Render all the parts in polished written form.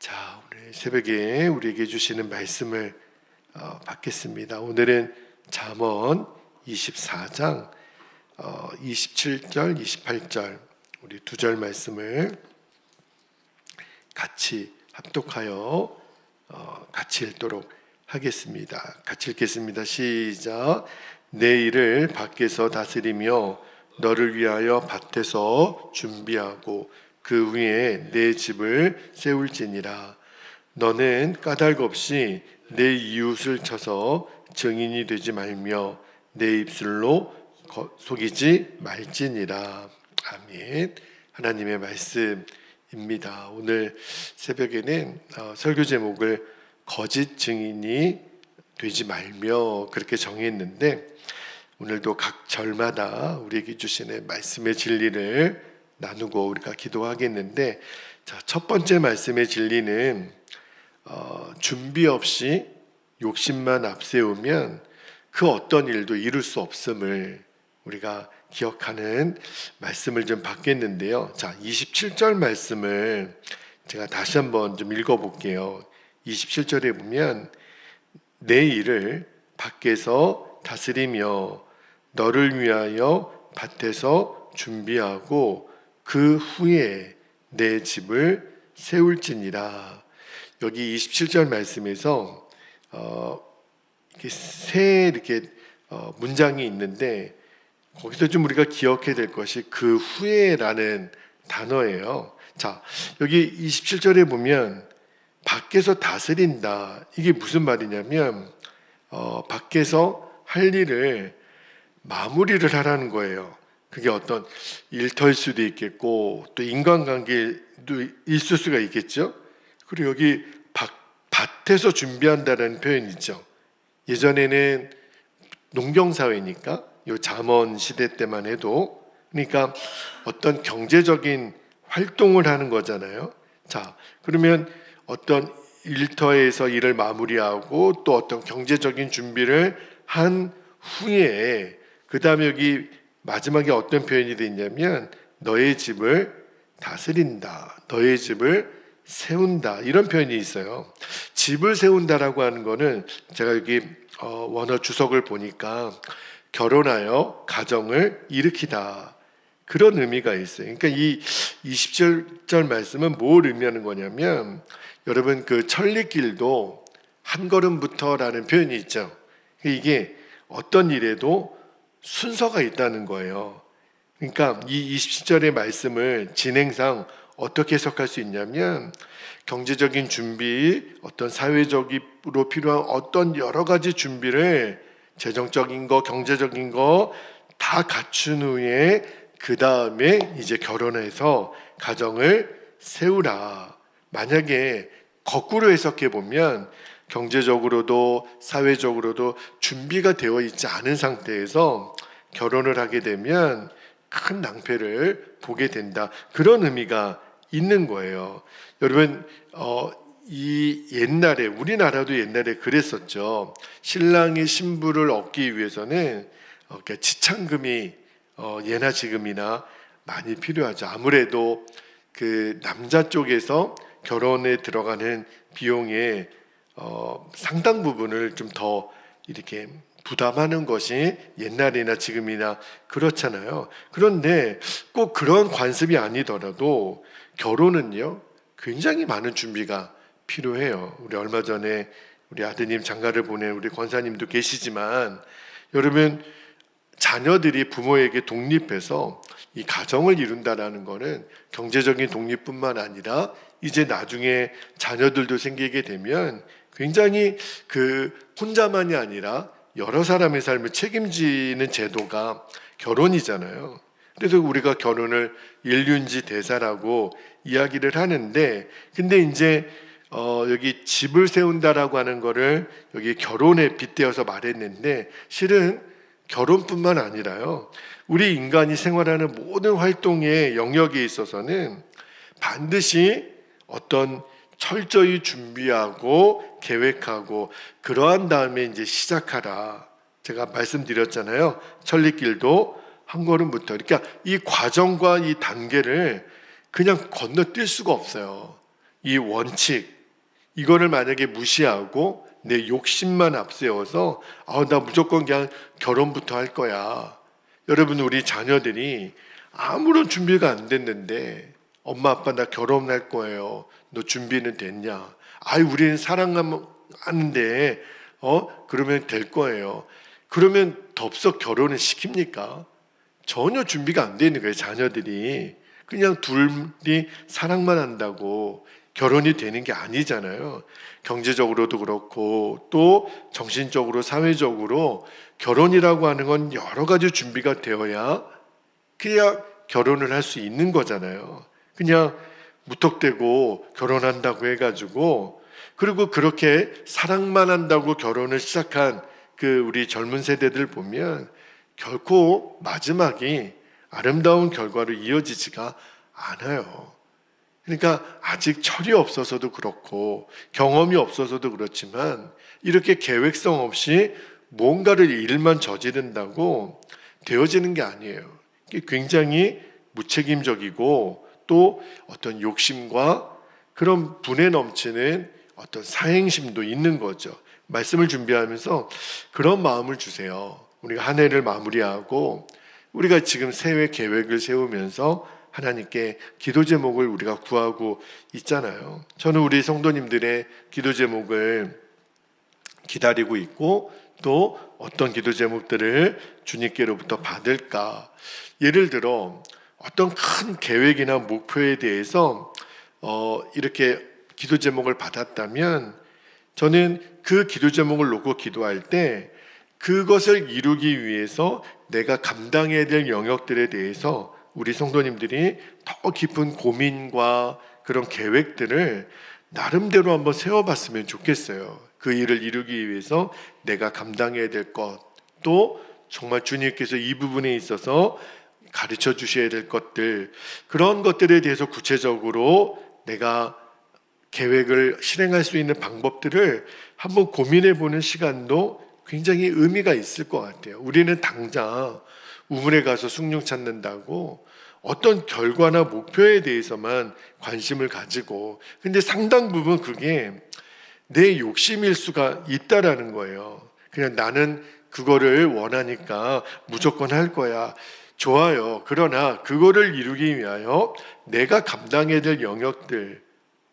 자, 오늘 새벽에 우리에게 주시는 말씀을 받겠습니다. 오늘은 잠언 24장 27절, 28절 우리 두 절 말씀을 같이 합독하여 같이 읽도록 하겠습니다. 같이 읽겠습니다. 시작. 내 일을 밖에서 다스리며 너를 위하여 밭에서 준비하고 그 위에 내 집을 세울지니라. 너는 까닭 없이 내 이웃을 쳐서 증인이 되지 말며 내 입술로 속이지 말지니라. 아멘. 하나님의 말씀입니다. 오늘 새벽에는 설교 제목을 거짓 증인이 되지 말며 그렇게 정했는데, 오늘도 각 절마다 우리에게 주시는 말씀의 진리를 나누고 우리가 기도하겠는데, 자, 첫 번째 말씀의 진리는 준비 없이 욕심만 앞세우면 그 어떤 일도 이룰 수 없음을 우리가 기억하는 말씀을 좀 받겠는데요. 자, 27절 말씀을 제가 다시 한번 좀 읽어볼게요. 27절에 보면 내 일을 밖에서 다스리며 너를 위하여 밭에서 준비하고 그 후에 내 집을 세울지니라. 여기 27절 말씀에서 이렇게 문장이 있는데, 거기서 좀 우리가 기억해야 될 것이 그 후에라는 단어예요. 자, 여기 27절에 보면 밖에서 다스린다. 이게 무슨 말이냐면 밖에서 할 일을 마무리를 하라는 거예요. 그게 어떤 일터일 수도 있겠고 또 인간관계도 있을 수가 있겠죠. 그리고 여기 밭에서 준비한다는 표현이 있죠. 예전에는 농경사회니까 이 잠언 시대 때만 해도, 그러니까 어떤 경제적인 활동을 하는 거잖아요. 자, 그러면 어떤 일터에서 일을 마무리하고 또 어떤 경제적인 준비를 한 후에 그 다음에 여기 마지막에 어떤 표현이 되어 있냐면 너의 집을 다스린다, 너의 집을 세운다, 이런 표현이 있어요. 집을 세운다라고 하는 거는 제가 여기 원어 주석을 보니까 결혼하여 가정을 일으키다, 그런 의미가 있어요. 그러니까 이 27절 말씀은 뭘 의미하는 거냐면, 여러분 그 천리길도 한 걸음부터라는 표현이 있죠. 이게 어떤 일에도 순서가 있다는 거예요. 그러니까 이 27절의 말씀을 진행상 어떻게 해석할 수 있냐면, 경제적인 준비, 어떤 사회적으로 필요한 어떤 여러 가지 준비를, 재정적인 거, 경제적인 거 다 갖춘 후에 그 다음에 이제 결혼해서 가정을 세우라. 만약에 거꾸로 해석해 보면 경제적으로도 사회적으로도 준비가 되어 있지 않은 상태에서 결혼을 하게 되면 큰 낭패를 보게 된다, 그런 의미가 있는 거예요. 여러분 이 옛날에, 우리나라도 옛날에 그랬었죠. 신랑이 신부를 얻기 위해서는 지참금이 예나 지금이나 많이 필요하죠. 아무래도 그 남자 쪽에서 결혼에 들어가는 비용의 상당 부분을 좀 더 이렇게 부담하는 것이 옛날이나 지금이나 그렇잖아요. 그런데 꼭 그런 관습이 아니더라도 결혼은요, 굉장히 많은 준비가 필요해요. 우리 얼마 전에 우리 아드님 장가를 보낸 우리 권사님도 계시지만, 여러분 자녀들이 부모에게 독립해서 이 가정을 이룬다라는 거는 경제적인 독립뿐만 아니라 이제 나중에 자녀들도 생기게 되면 굉장히 그 혼자만이 아니라 여러 사람의 삶을 책임지는 제도가 결혼이잖아요. 그래서 우리가 결혼을 일륜지 대사라고 이야기를 하는데, 근데 이제 여기 집을 세운다라고 하는 거를 여기 결혼에 빗대어서 말했는데, 실은 결혼뿐만 아니라요, 우리 인간이 생활하는 모든 활동의 영역에 있어서는 반드시 어떤 철저히 준비하고 계획하고 그러한 다음에 이제 시작하라. 제가 말씀드렸잖아요. 천리길도 한 걸음부터. 그러니까 이 과정과 이 단계를 그냥 건너뛸 수가 없어요. 이 원칙, 이거를 만약에 무시하고 내 욕심만 앞세워서 나 무조건 그냥 결혼부터 할 거야. 여러분, 우리 자녀들이 아무런 준비가 안 됐는데 엄마 아빠 나 결혼할 거예요. 너 준비는 됐냐? 우리는 사랑하는데 그러면 될 거예요. 그러면 덥석 결혼을 시킵니까? 전혀 준비가 안 돼 있는 거예요. 자녀들이 그냥 둘이 사랑만 한다고 결혼이 되는 게 아니잖아요. 경제적으로도 그렇고 또 정신적으로 사회적으로 결혼이라고 하는 건 여러 가지 준비가 되어야 그래야 결혼을 할 수 있는 거잖아요. 그냥 무턱대고 결혼한다고 해가지고 그리고 그렇게 사랑만 한다고 결혼을 시작한 그 우리 젊은 세대들 보면 결코 마지막이 아름다운 결과로 이어지지가 않아요. 그러니까 아직 철이 없어서도 그렇고 경험이 없어서도 그렇지만 이렇게 계획성 없이 뭔가를 일만 저지른다고 되어지는 게 아니에요. 이게 굉장히 무책임적이고 또 어떤 욕심과 그런 분에 넘치는 어떤 사행심도 있는 거죠. 말씀을 준비하면서 그런 마음을 주세요. 우리가 한 해를 마무리하고 우리가 지금 새해 계획을 세우면서 하나님께 기도 제목을 우리가 구하고 있잖아요. 저는 우리 성도님들의 기도 제목을 기다리고 있고 또 어떤 기도 제목들을 주님께로부터 받을까. 예를 들어 어떤 큰 계획이나 목표에 대해서 이렇게 기도 제목을 받았다면 저는 그 기도 제목을 놓고 기도할 때 그것을 이루기 위해서 내가 감당해야 될 영역들에 대해서 우리 성도님들이 더 깊은 고민과 그런 계획들을 나름대로 한번 세워봤으면 좋겠어요. 그 일을 이루기 위해서 내가 감당해야 될 것, 또 정말 주님께서 이 부분에 있어서 가르쳐 주셔야 될 것들, 그런 것들에 대해서 구체적으로 내가 계획을 실행할 수 있는 방법들을 한번 고민해 보는 시간도 굉장히 의미가 있을 것 같아요. 우리는 당장 우물에 가서 숭늉 찾는다고 어떤 결과나 목표에 대해서만 관심을 가지고, 근데 상당 부분 그게 내 욕심일 수가 있다라는 거예요. 그냥 나는 그거를 원하니까 무조건 할 거야. 좋아요. 그러나 그거를 이루기 위하여 내가 감당해야 될 영역들,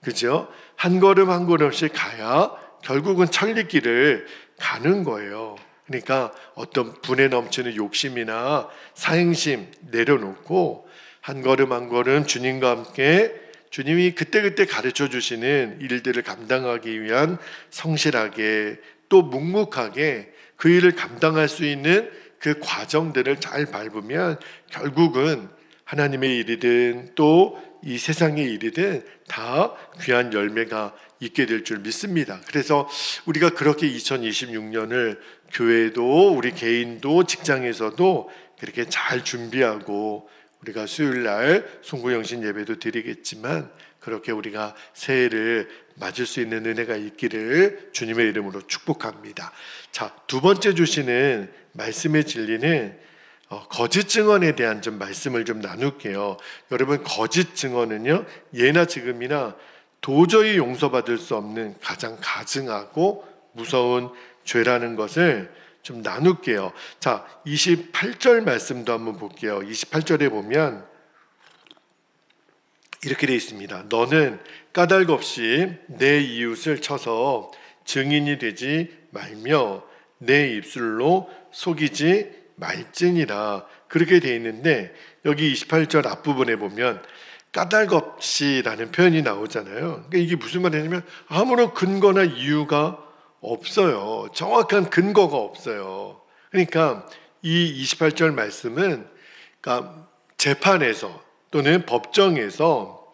그죠? 한 걸음 한 걸음씩 가야 결국은 천리길을 가는 거예요. 그러니까 어떤 분에 넘치는 욕심이나 사행심 내려놓고 한 걸음 한 걸음 주님과 함께 주님이 그때그때 가르쳐 주시는 일들을 감당하기 위한 성실하게 또 묵묵하게 그 일을 감당할 수 있는 그 과정들을 잘 밟으면 결국은 하나님의 일이든 또 이 세상의 일이든 다 귀한 열매가 있게 될 줄 믿습니다. 그래서 우리가 그렇게 2026년을 교회도 우리 개인도 직장에서도 그렇게 잘 준비하고 우리가 수요일날 송구영신 예배도 드리겠지만 그렇게 우리가 새해를 맞을 수 있는 은혜가 있기를 주님의 이름으로 축복합니다. 자, 두 번째 주시는 말씀의 진리는 거짓 증언에 대한 좀 말씀을 좀 나눌게요. 여러분, 거짓 증언은요, 예나 지금이나 도저히 용서받을 수 없는 가장 가증하고 무서운 죄라는 것을 좀 나눌게요. 자, 28절 말씀도 한번 볼게요. 28절에 보면 이렇게 되어 있습니다. 너는 까닭 없이 내 이웃을 쳐서 증인이 되지 말며 내 입술로 속이지 말지니라. 그렇게 되어 있는데 여기 28절 앞부분에 보면 까닭 없이라는 표현이 나오잖아요. 그러니까 이게 무슨 말이냐면 아무런 근거나 이유가 없어요. 정확한 근거가 없어요. 그러니까 이 28절 말씀은 그러니까 재판에서 또는 법정에서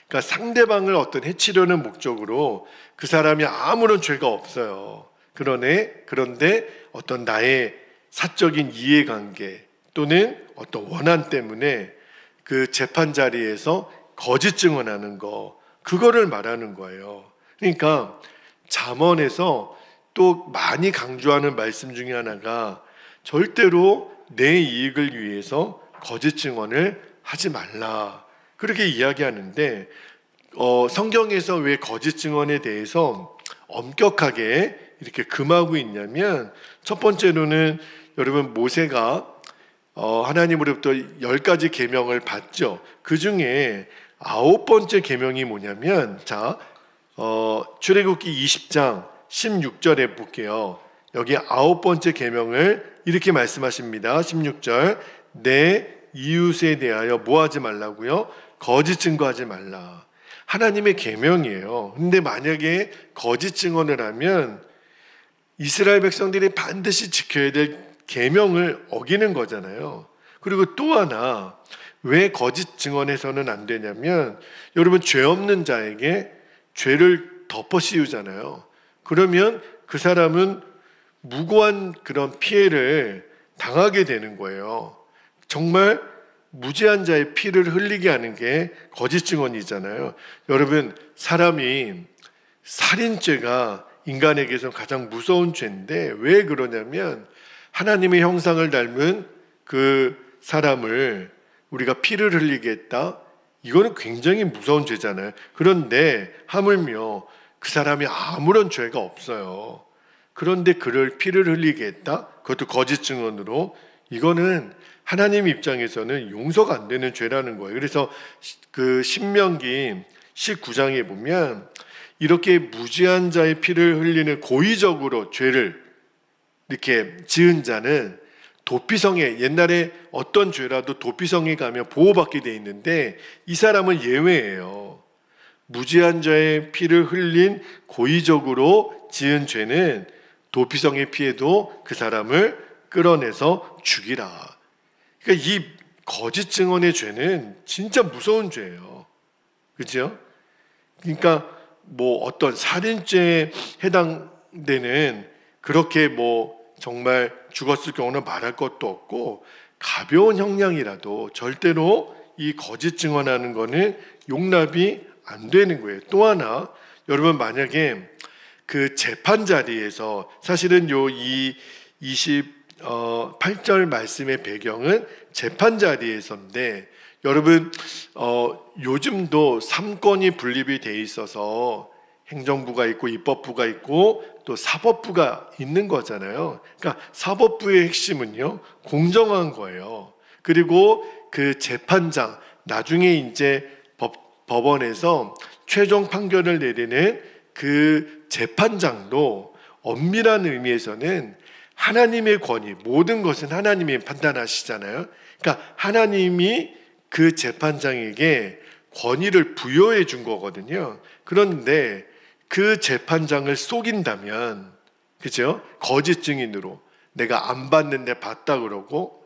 그러니까 상대방을 어떤 해치려는 목적으로 그 사람이 아무런 죄가 없어요. 그런데 어떤 나의 사적인 이해관계 또는 어떤 원한 때문에 그 재판 자리에서 거짓 증언하는 거, 그거를 말하는 거예요. 그러니까 잠언에서 또 많이 강조하는 말씀 중에 하나가 절대로 내 이익을 위해서 거짓 증언을 하지 말라, 그렇게 이야기하는데 성경에서 왜 거짓 증언에 대해서 엄격하게 이렇게 금하고 있냐면, 첫 번째로는 여러분 모세가 하나님으로부터 10가지 계명을 받죠. 그 중에 9번째 계명이 뭐냐면, 자, 출애굽기 20장 16절에 볼게요. 여기 9번째 계명을 이렇게 말씀하십니다. 16절, 내 이웃에 대하여 뭐 하지 말라고요? 거짓 증거하지 말라. 하나님의 계명이에요. 근데 만약에 거짓 증언을 하면 이스라엘 백성들이 반드시 지켜야 될 계명을 어기는 거잖아요. 그리고 또 하나, 왜 거짓 증언해서는 안 되냐면, 여러분 죄 없는 자에게 죄를 덮어 씌우잖아요. 그러면 그 사람은 무고한 그런 피해를 당하게 되는 거예요. 정말 무죄한 자의 피를 흘리게 하는 게 거짓 증언이잖아요. 여러분, 사람이 살인죄가 인간에게서 가장 무서운 죄인데, 왜 그러냐면 하나님의 형상을 닮은 그 사람을 우리가 피를 흘리게 했다. 이거는 굉장히 무서운 죄잖아요. 그런데 하물며 그 사람이 아무런 죄가 없어요. 그런데 그를 피를 흘리게 했다. 그것도 거짓 증언으로. 이거는 하나님 입장에서는 용서가 안 되는 죄라는 거예요. 그래서 그 신명기 19장에 보면 이렇게 무죄한 자의 피를 흘리는 고의적으로 죄를 이렇게 지은 자는 도피성에, 옛날에 어떤 죄라도 도피성에 가면 보호받게 돼 있는데 이 사람은 예외예요. 무죄한 자의 피를 흘린 고의적으로 지은 죄는 도피성에 피해도 그 사람을 끌어내서 죽이라. 그러니까 이 거짓 증언의 죄는 진짜 무서운 죄예요. 그렇죠? 그러니까 뭐 어떤 살인죄에 해당되는, 그렇게 뭐 정말 죽었을 경우는 말할 것도 없고 가벼운 형량이라도 절대로 이 거짓 증언하는 거는 용납이 안 되는 거예요. 또 하나, 여러분 만약에 그 재판 자리에서, 사실은 이 28절 말씀의 배경은 재판 자리에서인데, 여러분 요즘도 3권이 분립이 돼 있어서 행정부가 있고 입법부가 있고 또 사법부가 있는 거잖아요. 그러니까 사법부의 핵심은요, 공정한 거예요. 그리고 그 재판장, 나중에 이제 법원에서 최종 판결을 내리는 그 재판장도 엄밀한 의미에서는 하나님의 권위, 모든 것은 하나님이 판단하시잖아요. 그러니까 하나님이 그 재판장에게 권위를 부여해 준 거거든요. 그런데 그 재판장을 속인다면, 그죠? 거짓 증인으로 내가 안 봤는데 봤다 그러고,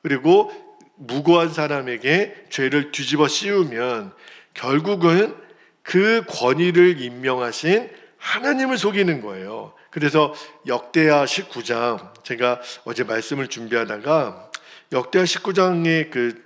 그리고 무고한 사람에게 죄를 뒤집어 씌우면 결국은 그 권위를 임명하신 하나님을 속이는 거예요. 그래서 역대하 19장, 제가 어제 말씀을 준비하다가 역대하 19장의 그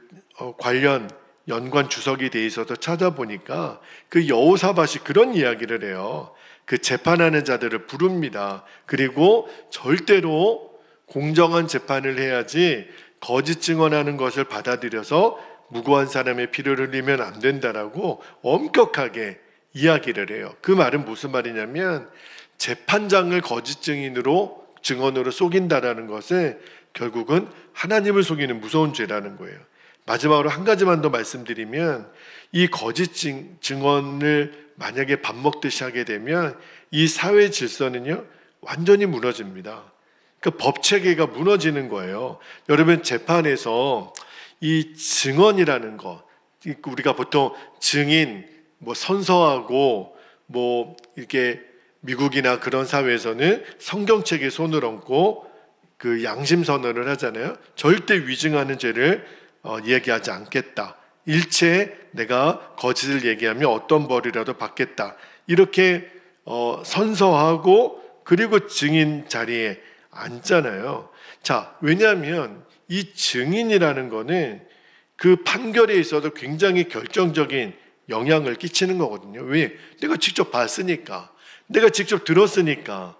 관련 연관 주석이 돼 있어서 찾아보니까 그 여호사밧이 그런 이야기를 해요. 그 재판하는 자들을 부릅니다. 그리고 절대로 공정한 재판을 해야지 거짓 증언하는 것을 받아들여서 무고한 사람의 피를 흘리면 안 된다라고 엄격하게 이야기를 해요. 그 말은 무슨 말이냐면, 재판장을 거짓 증언으로 속인다라는 것은 결국은 하나님을 속이는 무서운 죄라는 거예요. 마지막으로 한 가지만 더 말씀드리면, 이 거짓 증언을 만약에 밥 먹듯이 하게 되면 이 사회 질서는요 완전히 무너집니다. 그 법 체계가 무너지는 거예요. 여러분, 재판에서 이 증언이라는 거, 우리가 보통 증인 뭐 선서하고 뭐 이렇게 미국이나 그런 사회에서는 성경책에 손을 얹고 그 양심 선언을 하잖아요. 절대 위증하는 죄를 얘기하지 않겠다. 일체 내가 거짓을 얘기하면 어떤 벌이라도 받겠다. 이렇게 선서하고 그리고 증인 자리에 앉잖아요. 자, 왜냐하면 이 증인이라는 거는 그 판결에 있어서 굉장히 결정적인 영향을 끼치는 거거든요. 왜? 내가 직접 봤으니까, 내가 직접 들었으니까.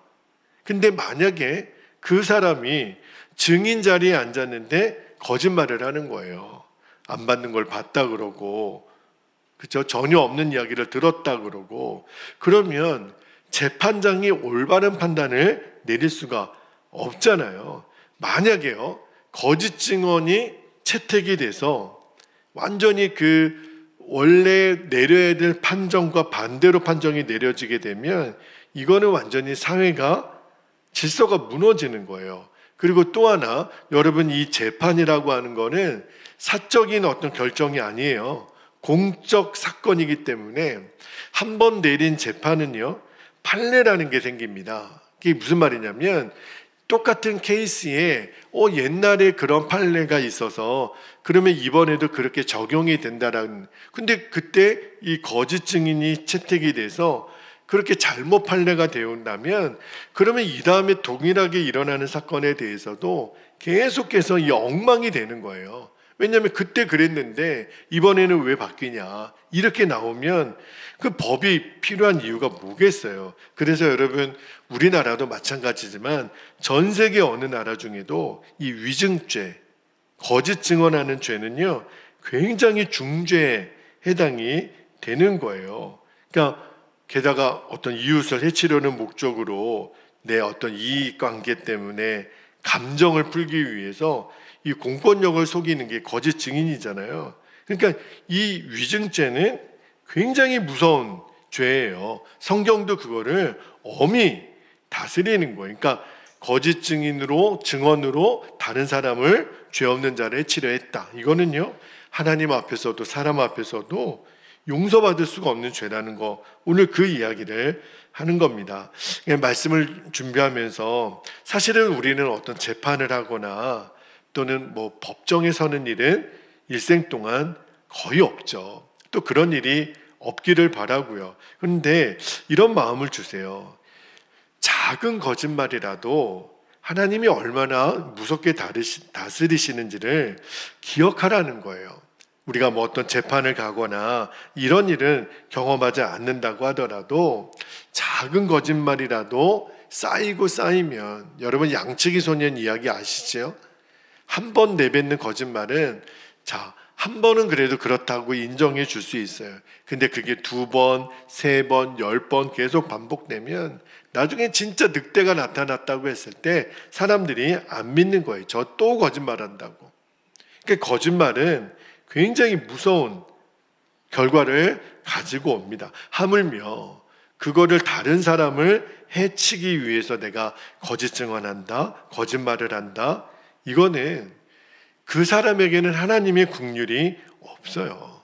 근데 만약에 그 사람이 증인 자리에 앉았는데 거짓말을 하는 거예요. 안 받는 걸 봤다 그러고, 그죠? 전혀 없는 이야기를 들었다 그러고, 그러면 재판장이 올바른 판단을 내릴 수가 없잖아요. 만약에요, 거짓 증언이 채택이 돼서 완전히 원래 내려야 될 판정과 반대로 판정이 내려지게 되면 이거는 완전히 사회가 질서가 무너지는 거예요. 그리고 또 하나, 여러분, 이 재판이라고 하는 거는 사적인 어떤 결정이 아니에요. 공적 사건이기 때문에 한 번 내린 재판은요, 판례라는 게 생깁니다. 그게 무슨 말이냐면, 똑같은 케이스에 옛날에 그런 판례가 있어서 그러면 이번에도 그렇게 적용이 된다라는, 근데 그때 이 거짓 증인이 채택이 돼서 그렇게 잘못 판례가 되었다면, 그러면 이 다음에 동일하게 일어나는 사건에 대해서도 계속해서 이 엉망이 되는 거예요. 왜냐하면 그때 그랬는데 이번에는 왜 바뀌냐, 이렇게 나오면 그 법이 필요한 이유가 뭐겠어요. 그래서 여러분, 우리나라도 마찬가지지만 전 세계 어느 나라 중에도 이 위증죄, 거짓 증언하는 죄는요, 굉장히 중죄에 해당이 되는 거예요. 그러니까 게다가 어떤 이웃을 해치려는 목적으로 내 어떤 이익관계 때문에 감정을 풀기 위해서 이 공권력을 속이는 게 거짓 증인이잖아요. 그러니까 이 위증죄는 굉장히 무서운 죄예요. 성경도 그거를 엄히 다스리는 거예요. 그러니까 거짓 증언으로 다른 사람을 죄 없는 자를 해치려 했다. 이거는요, 하나님 앞에서도 사람 앞에서도 용서받을 수가 없는 죄라는 거, 오늘 그 이야기를 하는 겁니다. 말씀을 준비하면서 사실은 우리는 어떤 재판을 하거나 또는 법정에 서는 일은 일생 동안 거의 없죠. 또 그런 일이 없기를 바라고요. 그런데 이런 마음을 주세요. 작은 거짓말이라도 하나님이 얼마나 무섭게 다스리시는지를 기억하라는 거예요. 우리가 어떤 재판을 가거나 이런 일은 경험하지 않는다고 하더라도 작은 거짓말이라도 쌓이면, 여러분 양치기 소년 이야기 아시죠? 한 번 내뱉는 거짓말은 한 번은 그래도 그렇다고 인정해 줄 수 있어요. 근데 그게 2번, 3번, 10번 계속 반복되면 나중에 진짜 늑대가 나타났다고 했을 때 사람들이 안 믿는 거예요. 저 또 거짓말한다고. 그러니까 거짓말은 굉장히 무서운 결과를 가지고 옵니다. 하물며 그거를 다른 사람을 해치기 위해서 내가 거짓 증언한다, 거짓말을 한다, 이거는 그 사람에게는 하나님의 긍휼이 없어요.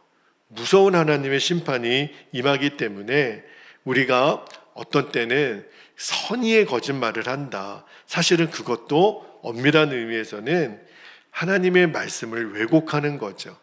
무서운 하나님의 심판이 임하기 때문에 우리가 어떤 때는 선의의 거짓말을 한다. 사실은 그것도 엄밀한 의미에서는 하나님의 말씀을 왜곡하는 거죠.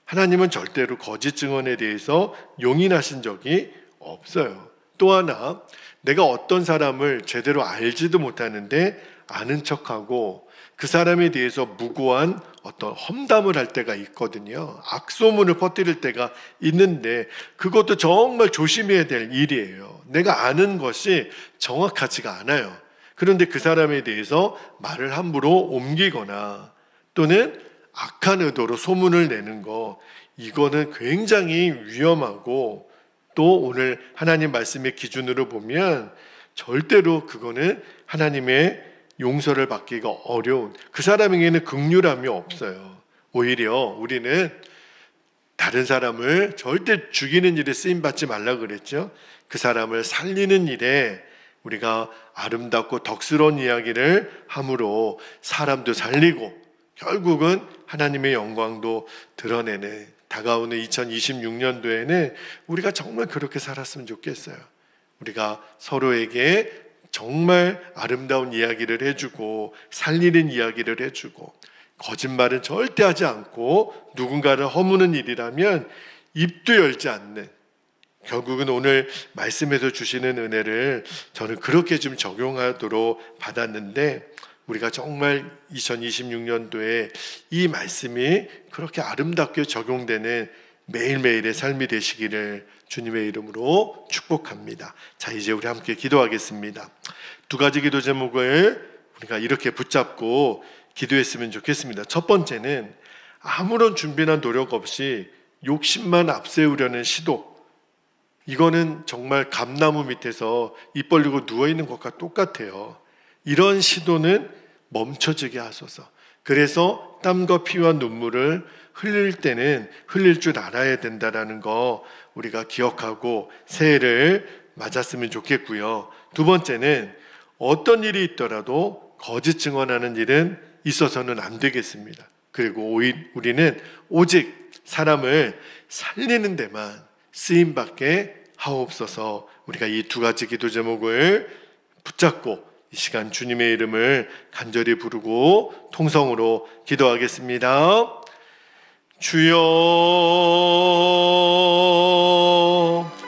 하나님은 절대로 거짓 증언에 대해서 용인하신 적이 없어요. 또 하나, 내가 어떤 사람을 제대로 알지도 못하는데 아는 척하고 그 사람에 대해서 무고한 어떤 험담을 할 때가 있거든요. 악소문을 퍼뜨릴 때가 있는데 그것도 정말 조심해야 될 일이에요. 내가 아는 것이 정확하지가 않아요. 그런데 그 사람에 대해서 말을 함부로 옮기거나 또는 악한 의도로 소문을 내는 거, 이거는 굉장히 위험하고, 또 오늘 하나님 말씀의 기준으로 보면 절대로 그거는 하나님의 용서를 받기가 어려운, 그 사람에게는 긍휼함이 없어요. 오히려 우리는 다른 사람을 절대 죽이는 일에 쓰임받지 말라 그랬죠. 그 사람을 살리는 일에 우리가 아름답고 덕스러운 이야기를 함으로 사람도 살리고 결국은 하나님의 영광도 드러내는, 다가오는 2026년도에는 우리가 정말 그렇게 살았으면 좋겠어요. 우리가 서로에게 정말 아름다운 이야기를 해주고 살리는 이야기를 해주고, 거짓말은 절대 하지 않고 누군가를 허무는 일이라면 입도 열지 않는, 결국은 오늘 말씀에서 주시는 은혜를 저는 그렇게 좀 적용하도록 받았는데, 우리가 정말 2026년도에 이 말씀이 그렇게 아름답게 적용되는 매일매일의 삶이 되시기를 주님의 이름으로 축복합니다. 자, 이제 우리 함께 기도하겠습니다. 2가지 기도 제목을 우리가 이렇게 붙잡고 기도했으면 좋겠습니다. 첫 번째는 아무런 준비나 노력 없이 욕심만 앞세우려는 시도, 이거는 정말 감나무 밑에서 입 벌리고 누워있는 것과 똑같아요. 이런 시도는 멈춰지게 하소서. 그래서 땀과 피와 눈물을 흘릴 때는 흘릴 줄 알아야 된다라는 거 우리가 기억하고 새해를 맞았으면 좋겠고요. 두 번째는 어떤 일이 있더라도 거짓 증언하는 일은 있어서는 안 되겠습니다. 그리고 우리는 오직 사람을 살리는 데만 쓰임받게 하옵소서. 우리가 이 두 가지 기도 제목을 붙잡고 이 시간 주님의 이름을 간절히 부르고 통성으로 기도하겠습니다. 주여